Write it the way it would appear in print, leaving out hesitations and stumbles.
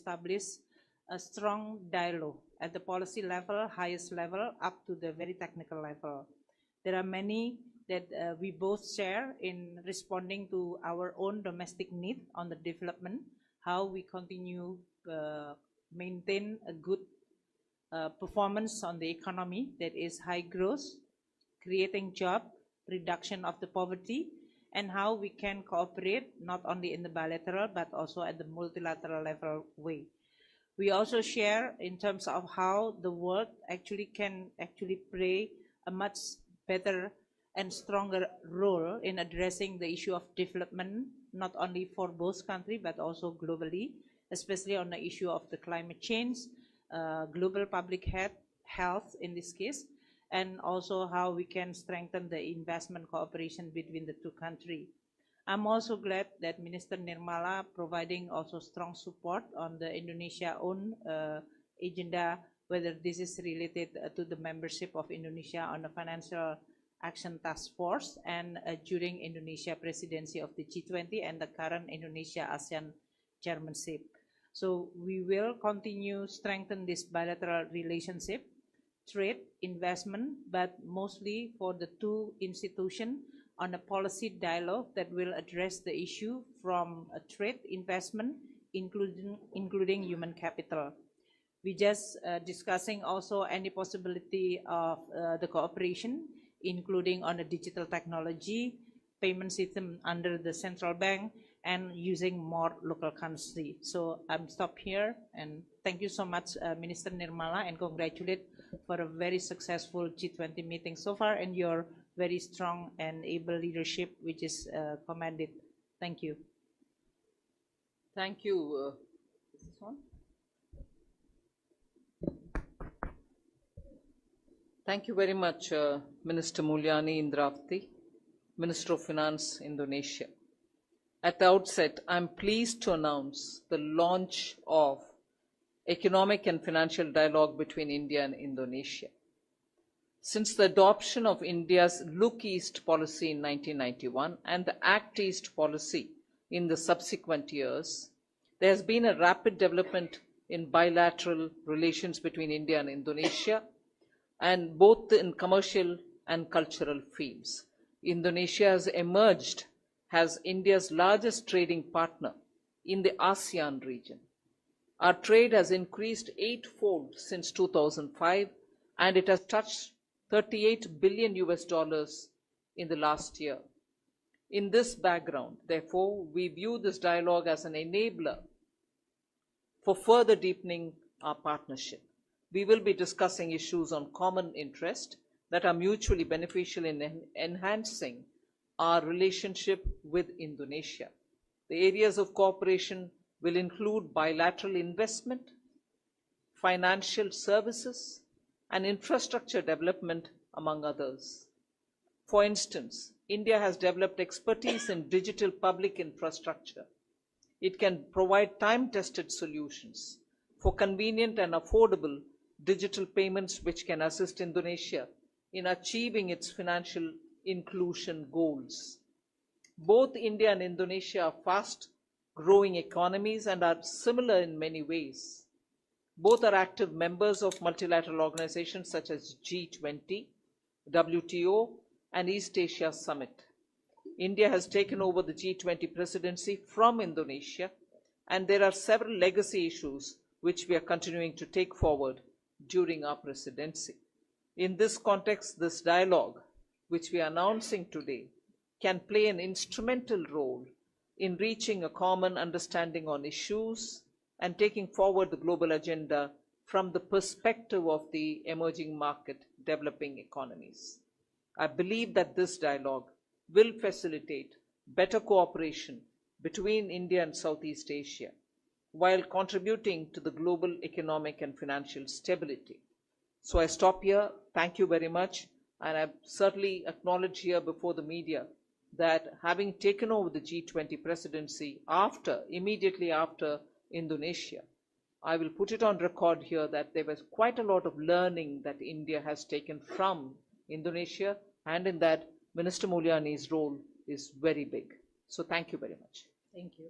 establish a strong dialogue at the policy level, highest level, up to the very technical level. There are many that we both share in responding to our own domestic need on the development, how we continue maintain a good performance on the economy that is high growth, creating job, reduction of the poverty, and how we can cooperate not only in the bilateral but also at the multilateral level way. We also share in terms of how the world can play a much better and stronger role in addressing the issue of development, not only for both countries but also globally, especially on the issue of the climate change, global public health in this case, and also how we can strengthen the investment cooperation between the two countries. I'm also glad that Minister Nirmala providing also strong support on the Indonesia own agenda, whether this is related to the membership of Indonesia on the Financial Action Task Force and during Indonesia presidency of the G20 and the current Indonesia-ASEAN chairmanship. So we will continue strengthen this bilateral relationship, trade, investment, but mostly for the two institutions on a policy dialogue that will address the issue from a trade, investment, including human capital. We just discussing also any possibility of the cooperation, including on the digital technology, payment system under the central bank, and using more local currency. So I'm stop here, and thank you so much, Minister Nirmala, and congratulate for a very successful G20 meeting so far and your very strong and able leadership, which is commended. Thank you. Thank you. Is this on? Thank you very much, Minister Mulyani Indrawati, Minister of Finance, Indonesia. At the outset, I'm pleased to announce the launch of Economic and Financial Dialogue between India and Indonesia. Since the adoption of India's Look East policy in 1991 and the Act East policy in the subsequent years, there has been a rapid development in bilateral relations between India and Indonesia, and both in commercial and cultural fields. Indonesia has emerged as India's largest trading partner in the ASEAN region. Our trade has increased 8-fold since 2005, and it has touched $38 billion in the last year. In this background, therefore, we view this dialogue as an enabler for further deepening our partnership. We will be discussing issues on common interest that are mutually beneficial in enhancing our relationship with Indonesia. The areas of cooperation will include bilateral investment, financial services, and infrastructure development, among others. For instance, India has developed expertise in digital public infrastructure. It can provide time-tested solutions for convenient and affordable digital payments which can assist Indonesia in achieving its financial inclusion goals. Both India and Indonesia are fast-growing economies and are similar in many ways. Both are active members of multilateral organizations such as G20, WTO, and East Asia Summit. India has taken over the G20 presidency from Indonesia, and there are several legacy issues which we are continuing to take forward during our presidency. In this context, this dialogue, which we are announcing today, can play an instrumental role in reaching a common understanding on issues and taking forward the global agenda from the perspective of the emerging market developing economies. I believe that this dialogue will facilitate better cooperation between India and Southeast Asia, while contributing to the global economic and financial stability. So I stop here. Thank you very much. And I certainly acknowledge here before the media that having taken over the G20 presidency immediately after Indonesia, I will put it on record here that there was quite a lot of learning that India has taken from Indonesia, and in that Minister Mulyani's role is very big. So thank you very much. Thank you.